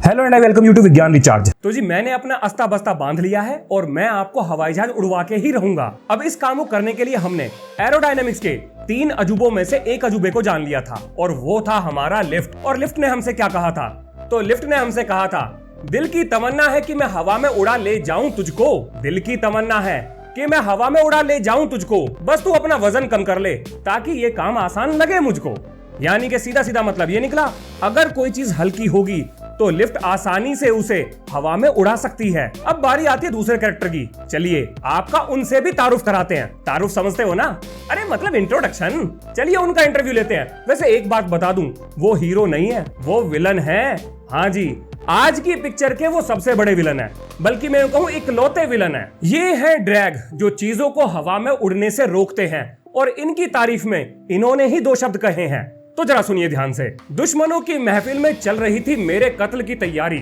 Hello and I welcome you to Vigyan Recharge. तो जी मैंने अपना अस्ता बस्ता बांध लिया है और मैं आपको हवाई जहाज उड़वा के ही रहूंगा। अब इस काम को करने के लिए हमने एरोडायनेमिक्स के 3 अजूबों में से एक अजूबे को जान लिया था और वो था हमारा लिफ्ट। और लिफ्ट ने हमसे क्या कहा था? तो लिफ्ट ने हमसे कहा था, दिल की तमन्ना है कि मैं हवा में उड़ा ले जाऊं तुझको। दिल की तमन्ना है कि मैं हवा में उड़ा ले जाऊं तुझको, बस तू अपना वजन कम कर ले ताकि ये काम आसान लगे मुझको। यानी कि सीधा सीधा मतलब ये निकला, अगर कोई चीज हल्की होगी तो लिफ्ट आसानी से उसे हवा में उड़ा सकती है। अब बारी आती है दूसरे कैरेक्टर की। चलिए आपका उनसे भी तारुफ कराते हैं। तारुफ समझते हो ना? अरे मतलब इंट्रोडक्शन। चलिए उनका इंटरव्यू लेते हैं। वैसे एक बात बता दूं, वो हीरो नहीं है, वो विलन है। हाँ जी, आज की पिक्चर के वो सबसे बड़े विलन है, बल्कि मैं कहूं इकलौते विलन है। ये है ड्रैग, जो चीजों को हवा में उड़ने से रोकते हैं। और इनकी तारीफ में इन्होंने ही 2 शब्द कहे हैं, तो जरा सुनिए ध्यान से। दुश्मनों की महफिल में चल रही थी मेरे कत्ल की तैयारी।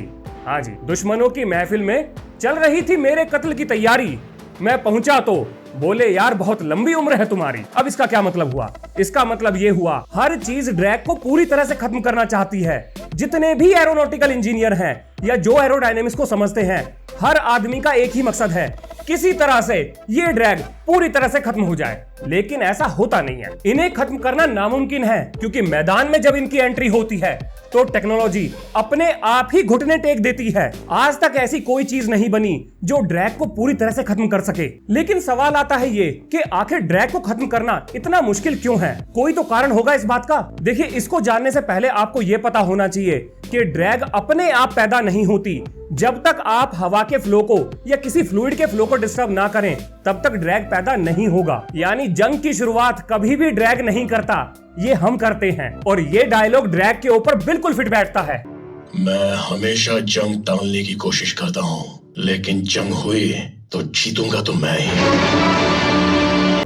हाँ जी, दुश्मनों की महफिल में चल रही थी मेरे कत्ल की तैयारी। मैं पहुंचा तो बोले यार बहुत लंबी उम्र है तुम्हारी। अब इसका क्या मतलब हुआ? इसका मतलब ये हुआ, हर चीज ड्रैग को पूरी तरह से खत्म करना चाहती है। जितने भी एरोनॉटिकल इंजीनियर हैं या जो एरोडायनेमिक्स को समझते हैं, हर आदमी का एक ही मकसद है, किसी तरह से ये ड्रैग पूरी तरह से खत्म हो जाए। लेकिन ऐसा होता नहीं है। इन्हें खत्म करना नामुमकिन है, क्योंकि मैदान में जब इनकी एंट्री होती है तो टेक्नोलॉजी अपने आप ही घुटने टेक देती है। आज तक ऐसी कोई चीज नहीं बनी जो ड्रैग को पूरी तरह से खत्म कर सके। लेकिन सवाल आता है ये कि आखिर ड्रैग को खत्म करना इतना मुश्किल क्यों है? कोई तो कारण होगा इस बात का। देखिए, इसको जानने से पहले आपको ये पता होना चाहिए कि ड्रैग अपने आप पैदा नहीं होती। जब तक आप हवा के फ्लो को या किसी फ्लूइड के फ्लो को डिस्टर्ब ना करें, तब तक ड्रैग पैदा नहीं होगा। यानी जंग की शुरुआत कभी भी ड्रैग नहीं करता, ये हम करते हैं। और ये डायलॉग ड्रैग के ऊपर बिल्कुल फिट बैठता है। मैं हमेशा जंग टालने की कोशिश करता हूँ, लेकिन जंग हुई तो जीतूंगा तो मैं ही।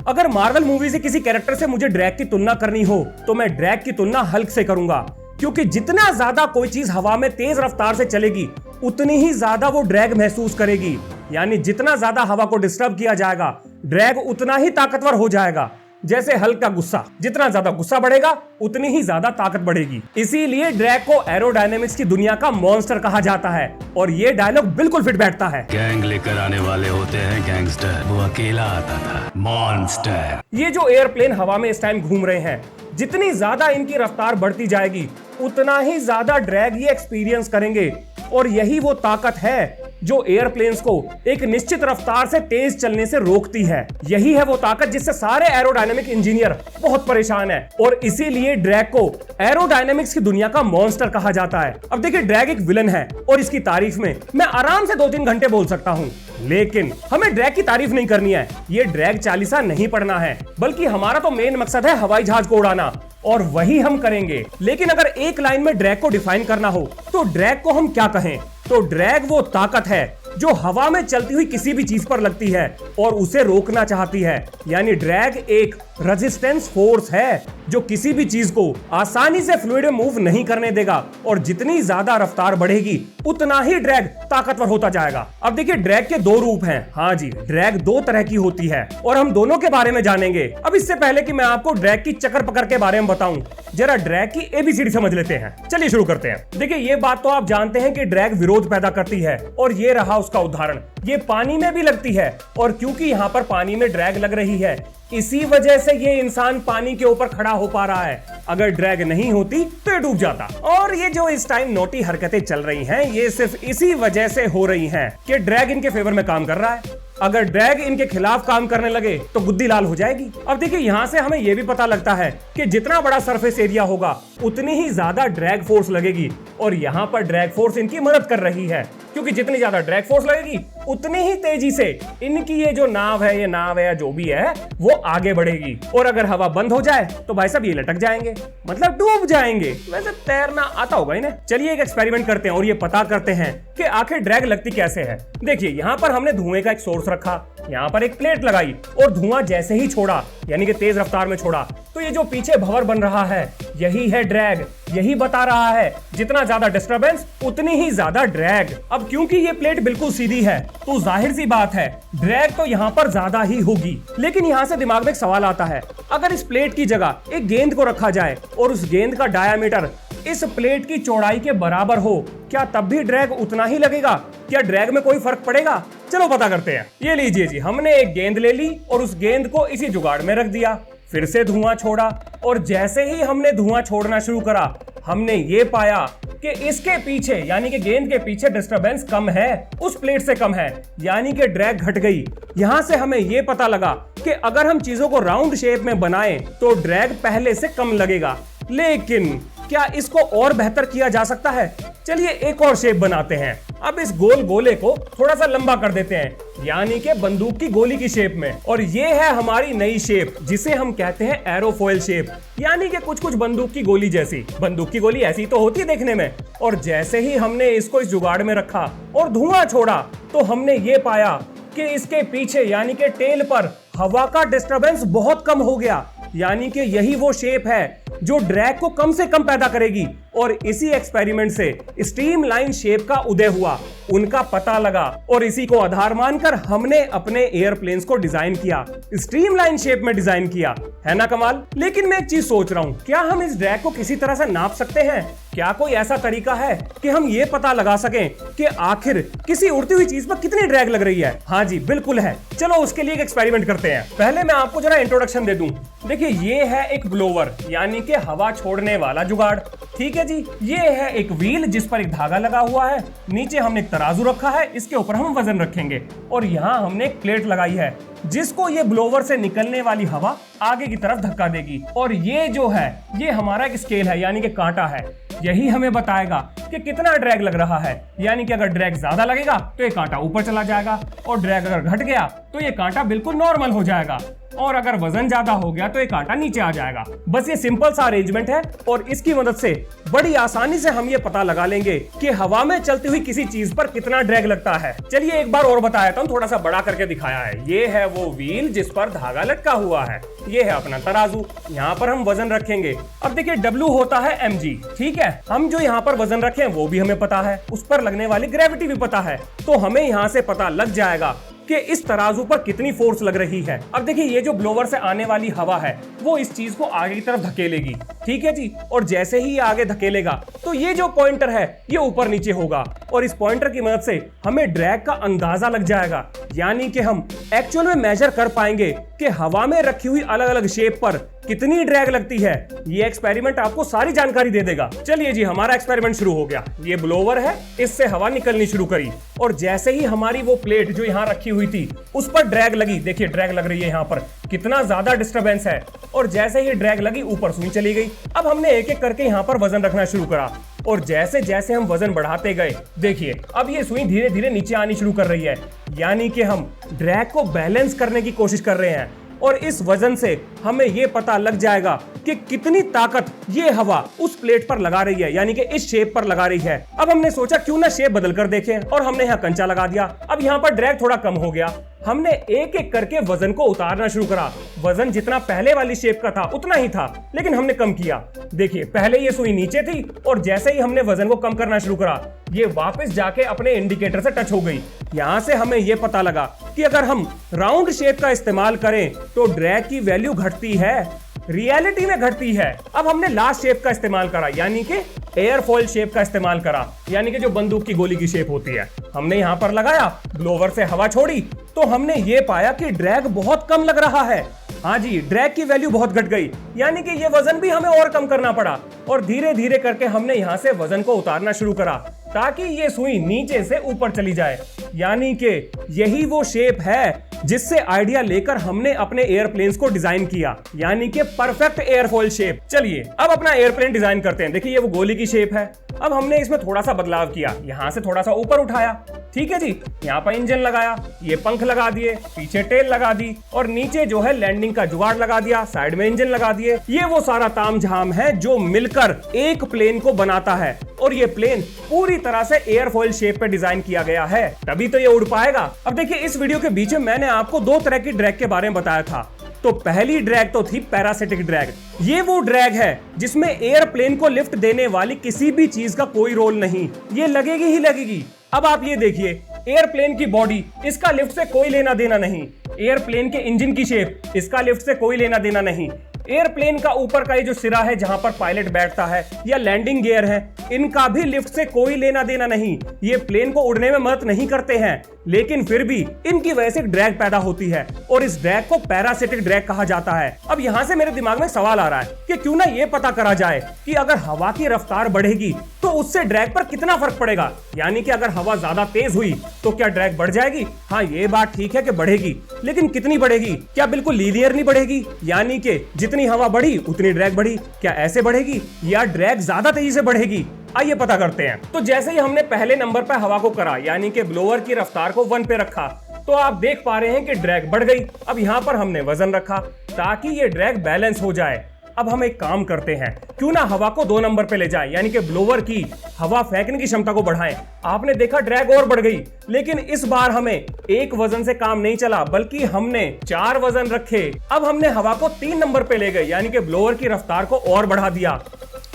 अगर मार्वल मूवी से किसी कैरेक्टर से मुझे ड्रैग की तुलना करनी हो तो मैं ड्रैग की तुलना हल्क से करूंगा, क्योंकि जितना ज्यादा कोई चीज हवा में तेज रफ्तार से चलेगी उतनी ही ज्यादा वो ड्रैग महसूस करेगी। यानी जितना ज्यादा हवा को डिस्टर्ब किया जाएगा, ड्रैग उतना ही ताकतवर हो जाएगा। जैसे हल्क का गुस्सा, जितना ज्यादा गुस्सा बढ़ेगा उतनी ही ज्यादा ताकत बढ़ेगी। इसीलिए ड्रैग को एरोडायनेमिक्स की दुनिया का मॉन्स्टर कहा जाता है। और ये डायलॉग बिल्कुल फिट बैठता है। गैंग लेकर आने वाले होते हैं गैंगस्टर, वो अकेला आता था मॉन्स्टर। ये जो एयरप्लेन हवा में इस टाइम घूम रहे हैं, जितनी ज्यादा इनकी रफ्तार बढ़ती जाएगी उतना ही ज्यादा ड्रैग ये एक्सपीरियंस करेंगे। और यही वो ताकत है जो एयरप्लेन्स को एक निश्चित रफ्तार से तेज चलने से रोकती है। यही है वो ताकत जिससे सारे एरोडायनेमिक इंजीनियर बहुत परेशान है। और इसीलिए ड्रैग को एरोडायनेमिक्स की दुनिया का मॉन्स्टर कहा जाता है। अब देखिए, ड्रैग एक विलन है और इसकी तारीफ में मैं आराम से 2-3 घंटे बोल सकता हूँ। लेकिन हमें ड्रैग की तारीफ नहीं करनी है, ये ड्रैग चालीसा नहीं पढ़ना है, बल्कि हमारा तो मेन मकसद है हवाई जहाज को उड़ाना, और वही हम करेंगे। लेकिन अगर एक लाइन में ड्रैग को डिफाइन करना हो तो ड्रैग को हम क्या कहें? तो ड्रैग वो ताकत है जो हवा में चलती हुई किसी भी चीज पर लगती है और उसे रोकना चाहती है। यानी ड्रैग एक रेजिस्टेंस फोर्स है जो किसी भी चीज को आसानी से फ्लूइड में मूव नहीं करने देगा। और जितनी ज्यादा रफ्तार बढ़ेगी उतना ही ड्रैग ताकतवर होता जाएगा। अब देखिए, ड्रैग के 2 रूप हैं। हाँ जी, ड्रैग 2 तरह की होती है और हम दोनों के बारे में जानेंगे। अब इससे पहले कि मैं आपको ड्रैग की चक्कर पकड़ के बारे में बताऊं, जरा ड्रैग की ABCD समझ लेते हैं। चलिए शुरू करते हैं। देखिए, ये बात तो आप जानते हैं कि ड्रैग विरोध पैदा करती है, और ये रहा उसका उदाहरण। ये पानी में भी लगती है, और क्योंकि यहाँ पर पानी में ड्रैग लग रही है, इसी वजह से ये इंसान पानी के ऊपर खड़ा हो पा रहा है। अगर ड्रैग नहीं होती तो ये डूब जाता। और ये जो इस टाइम नोटी हरकतें चल रही हैं, ये सिर्फ इसी वजह से हो रही हैं कि ड्रैग इनके फेवर में काम कर रहा है। अगर ड्रैग इनके खिलाफ काम करने लगे तो गुद्दी लाल हो जाएगी। अब देखिए, यहाँ से हमें यह भी पता लगता है कि जितना बड़ा सरफेस एरिया होगा उतनी ही ज्यादा ड्रैग फोर्स लगेगी। और यहाँ पर ड्रैग फोर्स इनकी मदद कर रही है, क्योंकि जितनी ज्यादा ड्रैग फोर्स लगेगी उतनी ही तेजी से इनकी ये जो नाव है या जो भी है वो आगे बढ़ेगी। और अगर हवा बंद हो जाए तो भाई साहब ये लटक जाएंगे, मतलब डूब जाएंगे। वैसे तैरना आता होगा इन्हें। चलिए एक एक्सपेरिमेंट करते हैं और ये पता करते हैं कि आखिर ड्रैग लगती कैसे है। देखिए, यहाँ पर हमने धुएं का एक सोर्स रखा, यहाँ पर एक प्लेट लगाई और धुआं जैसे ही छोड़ा, यानी कि तेज रफ्तार में छोड़ा, तो ये जो पीछे भंवर बन रहा है यही है ड्रैग। यही बता रहा है जितना ज्यादा डिस्टरबेंस उतनी ही ज्यादा ड्रैग। अब क्योंकि ये प्लेट बिल्कुल सीधी है तो जाहिर सी बात है ड्रैग तो यहाँ पर ज्यादा ही होगी। लेकिन यहाँ से दिमाग में एक सवाल आता है, अगर इस प्लेट की जगह एक गेंद को रखा जाए और उस गेंद का डायामीटर इस प्लेट की चौड़ाई के बराबर हो, क्या तब भी ड्रैग उतना ही लगेगा? क्या ड्रैग में कोई फर्क पड़ेगा? चलो पता करते हैं। ये लीजिए जी, हमने एक गेंद ले ली और उस गेंद को इसी जुगाड़ में रख दिया, फिर से धुआं छोड़ा और जैसे ही हमने धुआं छोड़ना शुरू करा, हमने ये पाया कि इसके पीछे यानी कि गेंद के पीछे डिस्टरबेंस कम है, उस प्लेट से कम है, यानी कि ड्रैग घट गई। यहां से हमें ये पता लगा कि अगर हम चीजों को राउंड शेप में बनाएं तो ड्रैग पहले से कम लगेगा। लेकिन क्या इसको और बेहतर किया जा सकता है? चलिए एक और शेप बनाते हैं। अब इस गोल गोले को थोड़ा सा लंबा कर देते हैं, यानी कि बंदूक की गोली की शेप में। और ये है हमारी नई शेप, जिसे हम कहते हैं एरोफॉइल शेप, यानी कि कुछ कुछ बंदूक की गोली जैसी। बंदूक की गोली ऐसी तो होती है देखने में। और जैसे ही हमने इसको इस जुगाड़ में रखा और धुआं छोड़ा, तो हमने ये पाया कि इसके पीछे यानी कि टेल पर हवा का डिस्टरबेंस बहुत कम हो गया। यानी कि यही वो शेप है जो ड्रैग को कम से कम पैदा करेगी। और इसी एक्सपेरिमेंट से स्ट्रीमलाइन शेप का उदय हुआ, उनका पता लगा और इसी को आधार मानकर हमने अपने एयरप्लेन्स को डिजाइन किया, स्ट्रीमलाइन शेप में डिजाइन किया। है ना कमाल? लेकिन मैं एक चीज सोच रहा हूं, क्या हम इस ड्रैग को किसी तरह से नाप सकते हैं? क्या कोई ऐसा तरीका है कि हम ये पता लगा सकें कि आखिर किसी उड़ती हुई चीज पर कितनी ड्रैग लग रही है? हाँ जी, बिल्कुल है। चलो उसके लिए एक एक्सपेरिमेंट करते हैं। पहले मैं आपको जरा इंट्रोडक्शन दे दूं। देखिए, ये है एक ब्लोवर यानी कि हवा छोड़ने वाला जुगाड़। ठीक है जी, ये है एक व्हील जिस पर एक धागा लगा हुआ है। नीचे हमने एक तराजू रखा है, इसके ऊपर हम वजन रखेंगे। और यहाँ हमने एक प्लेट लगाई है जिसको ये ब्लोवर से निकलने वाली हवा आगे की तरफ धक्का देगी। और ये जो है, ये हमारा एक स्केल है यानी कि कांटा है। यही हमें बताएगा कि कितना ड्रैग लग रहा है। यानी कि अगर ड्रैग ज्यादा लगेगा तो ये कांटा ऊपर चला जाएगा, और ड्रैग अगर घट गया तो ये कांटा बिल्कुल नॉर्मल हो जाएगा, और अगर वजन ज्यादा हो गया तो ये कांटा नीचे आ जाएगा। बस ये सिंपल सा अरेंजमेंट है और इसकी मदद से बड़ी आसानी से हम ये पता लगा लेंगे कि हवा में चलती हुई किसी चीज पर कितना ड्रैग लगता है। चलिए एक बार और बताया था, थोड़ा सा बड़ा करके दिखाया है। ये है वो व्हील जिस पर धागा लटका हुआ है। ये है अपना तराजू, यहाँ पर हम वजन रखेंगे। अब देखिए, W होता है mg। ठीक है, हम जो यहाँ पर वजन रखें वो भी हमें पता है, उस पर लगने वाली ग्रेविटी भी पता है। तो हमें यहाँ से पता लग जाएगा कि इस तराजू पर कितनी फोर्स लग रही है। अब देखिए, ये जो ब्लोवर से आने वाली हवा है वो इस चीज को आगे की तरफ धकेलेगी। ठीक है जी, और जैसे ही ये आगे धकेलेगा तो ये जो पॉइंटर है ये ऊपर नीचे होगा, और इस पॉइंटर की मदद से हमें ड्रैग का अंदाजा लग जाएगा। यानी कि हम एक्चुअल में मेजर कर पाएंगे कि हवा में रखी हुई अलग अलग शेप पर कितनी ड्रैग लगती है। ये एक्सपेरिमेंट आपको सारी जानकारी दे देगा। चलिए जी, हमारा एक्सपेरिमेंट शुरू हो गया। ये ब्लोवर है, इससे हवा निकलनी शुरू करी, और जैसे ही हमारी वो प्लेट जो यहाँ रखी हुई थी उस पर ड्रैग लगी। देखिए ड्रैग लग रही है, यहाँ पर कितना ज्यादा डिस्टरबेंस है। और जैसे ही ड्रैग लगी, ऊपर सुई चली गई। अब हमने एक एक करके यहाँ पर वजन रखना शुरू करा, और जैसे जैसे हम वजन बढ़ाते गए, देखिए अब ये सुई धीरे धीरे नीचे आनी शुरू कर रही है। यानी कि हम ड्रैग को बैलेंस करने की कोशिश कर रहे हैं, और इस वजन से हमें यह पता लग जाएगा कि कितनी ताकत ये हवा उस प्लेट पर लगा रही है, यानी कि इस शेप पर लगा रही है। अब हमने सोचा क्यों ना शेप बदल कर देखें, और हमने यहाँ कंचा लगा दिया। अब यहाँ पर ड्रैग थोड़ा कम हो गया। हमने एक एक करके वजन को उतारना शुरू करा। वजन जितना पहले वाली शेप का था उतना ही था, लेकिन हमने कम किया। देखिए, पहले ये सुई नीचे थी, और जैसे ही हमने वजन को कम करना शुरू करा, ये वापस जाके अपने इंडिकेटर से टच हो गई। यहाँ से हमें ये पता लगा कि अगर हम राउंड शेप का इस्तेमाल करें तो ड्रैग की वैल्यू घटती है, रियलिटी में घटती है। अब हमने लास्ट शेप का इस्तेमाल करा, यानी कि एयरफॉइल शेप का इस्तेमाल करा, यानी कि जो बंदूक की गोली की शेप होती है। हमने यहाँ पर लगाया, ब्लोवर से हवा छोड़ी, तो हमने ये पाया कि ड्रैग बहुत कम लग रहा है। हाँ जी, ड्रैग की वैल्यू बहुत घट गई, यानी कि ये वजन भी हमें और कम करना पड़ा। और धीरे धीरे करके हमने यहाँ से वजन को उतारना शुरू करा ताकि ये सुई नीचे से ऊपर चली जाए। यानी कि यही वो शेप है जिससे आइडिया लेकर हमने अपने एयरप्लेन्स को डिजाइन किया, यानी कि परफेक्ट एयरफॉइल शेप। चलिए अब अपना एयरप्लेन डिजाइन करते हैं। देखिए, ये वो गोली की शेप है। अब हमने इसमें थोड़ा सा बदलाव किया, यहाँ से थोड़ा सा ऊपर उठाया। ठीक है जी, यहाँ पर इंजन लगाया, ये पंख लगा दिए, पीछे टेल लगा दी, और नीचे जो है लैंडिंग का जुगाड़ लगा दिया, साइड में इंजन लगा दिए। ये वो सारा तामझाम है जो मिलकर एक प्लेन को बनाता है, और ये प्लेन पूरी तरह से एयरफॉइल शेप पे डिजाइन किया गया है, तभी तो ये उड़ पाएगा। अब देखिए, इस वीडियो के बीच में मैंने आपको दो तरह की ड्रैग के बारे में बताया था। तो पहली ड्रैग तो थी पैरासिटिक ड्रैग। ये वो ड्रैग है जिसमें एयरप्लेन को लिफ्ट देने वाली किसी भी चीज का कोई रोल नहीं, ये लगेगी ही लगेगी। अब आप ये देखिए, एयरप्लेन की बॉडी, इसका लिफ्ट से कोई लेना देना नहीं। एयरप्लेन के इंजन की शेप, इसका लिफ्ट से कोई लेना देना नहीं। एयरप्लेन का ऊपर का ये जो सिरा है जहां पर पायलट बैठता है या लैंडिंग गियर है, इनका भी लिफ्ट से कोई लेना देना नहीं। ये प्लेन को उड़ने में मदद नहीं करते हैं, लेकिन फिर भी इनकी वजह से ड्रैग पैदा होती है और इस ड्रैग को पैरासिटिक ड्रैग कहा जाता है। अब यहाँ से मेरे दिमाग में सवाल आ रहा है कि क्यों ना ये पता करा जाए कि अगर हवा की रफ्तार बढ़ेगी तो उससे ड्रैग पर कितना फर्क पड़ेगा। यानी कि अगर हवा ज्यादा तेज हुई तो क्या ड्रैग बढ़ जाएगी? हाँ, ये बात ठीक है कि बढ़ेगी, लेकिन कितनी बढ़ेगी? क्या बिल्कुल लीनियर नहीं बढ़ेगी, यानी कि जितनी हवा बढ़ी उतनी ड्रैग बढ़ी? क्या ऐसे बढ़ेगी या ड्रैग ज्यादा तेजी से बढ़ेगी? आइए पता करते हैं। तो जैसे ही हमने पहले नंबर पर हवा को करा, यानी कि ब्लोअर की रफ्तार को 1 पे रखा, तो आप देख पा रहे हैं कि ड्रैग बढ़ गई। अब यहाँ पर हमने वजन रखा ताकि ये ड्रैग बैलेंस हो जाए। अब हम एक काम करते हैं, क्यों ना हवा को 2 नंबर पे ले जाएं, यानी कि ब्लोअर की हवा फेंकने की क्षमता को बढ़ाएं। आपने देखा ड्रैग और बढ़ गई, लेकिन इस बार हमें एक वजन से काम नहीं चला, बल्कि हमने 4 वजन रखे। अब हमने हवा को 3 नंबर पे ले गए, यानी कि ब्लोअर की रफ्तार को और बढ़ा दिया।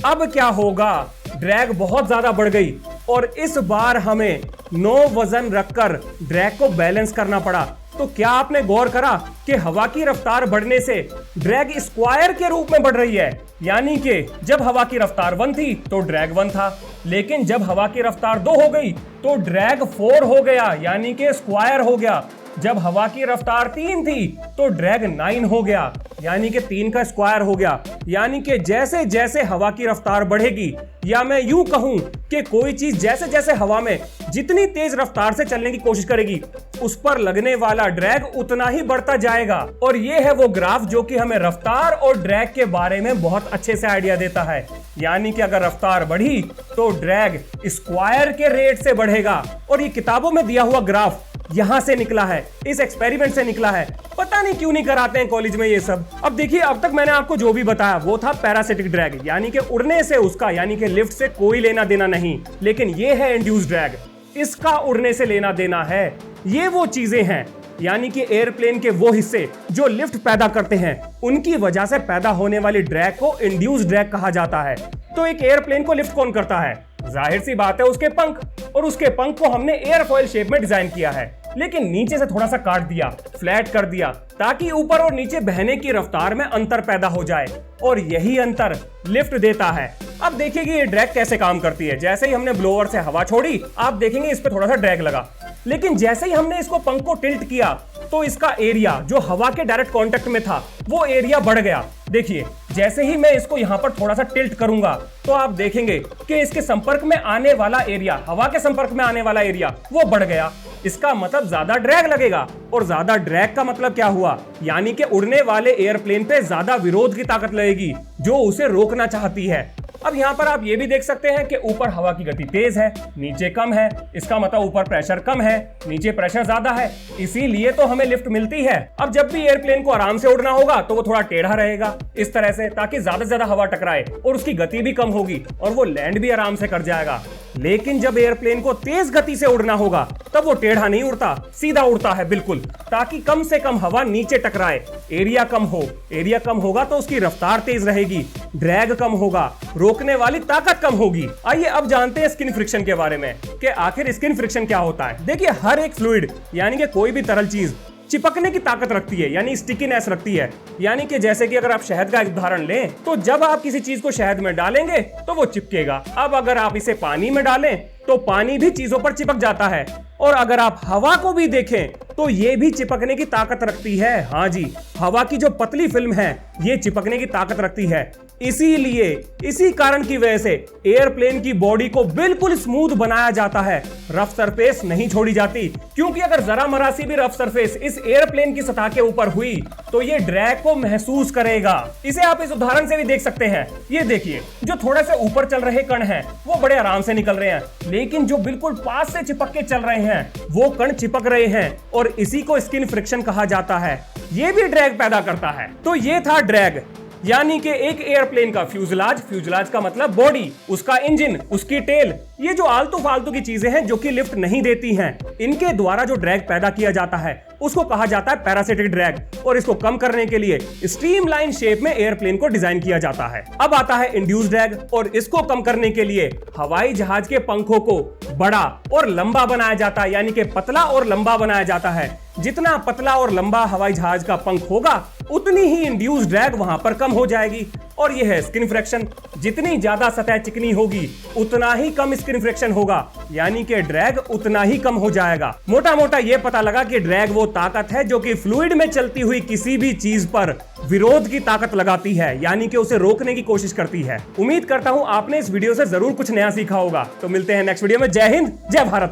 अब क्या होगा? ड्रैग बहुत ज्यादा बढ़ गई और इस बार हमें 9 वजन रखकर ड्रैग को बैलेंस करना पड़ा। तो क्या आपने गौर करा कि हवा की रफ्तार बढ़ने से ड्रैग स्क्वायर के रूप में बढ़ रही है? यानी कि जब हवा की रफ्तार 1 थी तो ड्रैग 1 था, लेकिन जब हवा की रफ्तार 2 हो गई तो ड्रैग 4 हो गया, यानी कि स्क्वायर हो गया। जब हवा की रफ्तार 3 थी तो ड्रैग 9 हो गया, यानी कि 3 का स्क्वायर हो गया। यानी कि जैसे जैसे हवा की रफ्तार बढ़ेगी, या मैं यूं कहूं कि कोई चीज जैसे जैसे हवा में जितनी तेज रफ्तार से चलने की कोशिश करेगी, उस पर लगने वाला ड्रैग उतना ही बढ़ता जाएगा। और ये है वो ग्राफ जो कि हमें रफ्तार और ड्रैग के बारे में बहुत अच्छे से आइडिया देता है। यानी कि अगर रफ्तार बढ़ी तो ड्रैग स्क्वायर के रेट से बढ़ेगा। और ये किताबों में दिया हुआ ग्राफ यहां से निकला है, इस एक्सपेरिमेंट से निकला है। पता नहीं क्यों नहीं कराते हैं कॉलेज में ये सब। अब देखिए, अब तक मैंने आपको जो भी बताया वो था पैरासिटिक ड्रैग, यानी कि उड़ने से उसका, यानी कि लिफ्ट से कोई लेना देना नहीं। लेकिन ये है इंड्यूस्ड ड्रैग, इसका उड़ने से लेना देना है। ये वो चीजें हैं, यानी कि एयरप्लेन के वो हिस्से जो लिफ्ट पैदा करते हैं, उनकी वजह से पैदा होने वाली ड्रैग को इंड्यूस्ड ड्रैग कहा जाता है। तो एक एयरप्लेन को लिफ्ट कौन करता है? जाहिर सी बात है उसके पंख, और उसके पंख को हमने एयरफॉयल शेप में डिजाइन किया है, लेकिन नीचे से थोड़ा सा काट दिया, फ्लैट कर दिया, ताकि ऊपर और नीचे बहने की रफ्तार में अंतर पैदा हो जाए, और यही अंतर लिफ्ट देता है। अब देखिए कि ये ड्रैग कैसे काम करती है। जैसे ही हमने ब्लोअर से हवा छोड़ी, आप देखेंगे इस पे थोड़ा सा ड्रैग लगा, लेकिन जैसे ही हमने इसको पंख को टिल्ट किया तो इसका एरिया जो हवा के डायरेक्ट कांटेक्ट में था वो एरिया बढ़ गया। देखिए, जैसे ही मैं इसको यहां पर थोड़ा सा टिल्ट करूंगा तो आप देखेंगे कि इसके संपर्क में आने वाला एरिया, हवा के संपर्क में आने वाला एरिया वो बढ़ गया। इसका मतलब ज्यादा ड्रैग लगेगा, और ज्यादा ड्रैग का मतलब क्या हुआ? यानी कि उड़ने वाले एयरप्लेन पे ज्यादा विरोध की ताकत लगेगी जो उसे रोकना चाहती है। अब यहाँ पर आप ये भी देख सकते हैं कि ऊपर हवा की गति तेज है, नीचे कम है। इसका मतलब ऊपर प्रेशर कम है, नीचे प्रेशर ज्यादा है, इसीलिए तो हमें लिफ्ट मिलती है। अब जब भी एयरप्लेन को आराम से उड़ना होगा तो वो थोड़ा टेढ़ा रहेगा इस तरह से, ताकि ज्यादा से ज्यादा हवा टकराए और उसकी गति भी कम होगी और वो लैंड भी आराम से कर जाएगा। लेकिन जब एयरप्लेन को तेज गति से उड़ना होगा तब वो टेढ़ा नहीं उड़ता, सीधा उड़ता है बिल्कुल, ताकि कम से कम हवा नीचे टकराए, एरिया कम हो। एरिया कम होगा तो उसकी रफ्तार तेज रहेगी, ड्रैग कम होगा, रोकने वाली ताकत कम होगी। आइए अब जानते हैं स्किन फ्रिक्शन के बारे में कि आखिर स्किन फ्रिक्शन क्या होता है। देखिए, हर एक फ्लूइड यानी कि कोई भी तरल चीज चिपकने की ताकत रखती है, यानी स्टिकीनेस रखती है। यानी कि जैसे कि अगर आप शहद का एक उदाहरण लें, तो जब आप किसी चीज को शहद में डालेंगे तो वो चिपकेगा। अब अगर आप इसे पानी में डालें तो पानी भी चीजों पर चिपक जाता है, और अगर आप हवा को भी देखें तो ये भी चिपकने की ताकत रखती है। हाँ जी, हवा की जो पतली फिल्म है ये चिपकने की ताकत रखती है। इसीलिए इसी कारण की वजह से एयरप्लेन की बॉडी को बिल्कुल स्मूथ बनाया जाता है, रफ सरफेस नहीं छोड़ी जाती, क्योंकि अगर जरा मरासी भी रफ सरफेस इस एयरप्लेन की सतह के ऊपर हुई तो ये ड्रैग को महसूस करेगा। इसे आप इस उदाहरण से भी देख सकते हैं। ये देखिए, जो थोड़े से ऊपर चल रहे कण हैं वो बड़े आराम से निकल रहे हैं, लेकिन जो बिल्कुल पास से चिपक के चल रहे हैं वो कण चिपक रहे हैं, और इसी को स्किन फ्रिक्शन कहा जाता है। ये भी ड्रैग पैदा करता है। तो ये था ड्रैग, यानी कि एक एयरप्लेन का फ्यूजलाज, फ्यूजलाज का मतलब बॉडी, उसका इंजन, उसकी टेल, ये जो आलतू फालतू की चीजें हैं जो कि लिफ्ट नहीं देती हैं, इनके द्वारा जो ड्रैग पैदा किया जाता है उसको कहा जाता है पैरासिटिक ड्रैग। और इसको कम करने के लिए स्ट्रीमलाइन शेप में एयरप्लेन को डिजाइन किया जाता है। अब आता है इंड्यूस ड्रैग, और इसको कम करने के लिए हवाई जहाज के पंखों को बड़ा और लंबा बनाया जाता है, यानी कि पतला और लंबा बनाया जाता है। जितना पतला और लंबा हवाई जहाज का पंख होगा उतनी ही इंड्यूस ड्रैग वहां पर कम हो जाएगी। और यह है स्किन फ्रैक्शन। जितनी ज्यादा सतह चिकनी होगी उतना ही कम स्किन फ्रैक्शन होगा, यानी कि ड्रैग उतना ही कम हो जाएगा। मोटा मोटा यह पता लगा कि ड्रैग वो ताकत है जो कि फ्लूइड में चलती हुई किसी भी चीज पर विरोध की ताकत लगाती है, यानी कि उसे रोकने की कोशिश करती है। उम्मीद करता हूं आपने इस वीडियो से जरूर कुछ नया सीखा होगा। तो मिलते हैं नेक्स्ट वीडियो में। जय हिंद, जय भारत।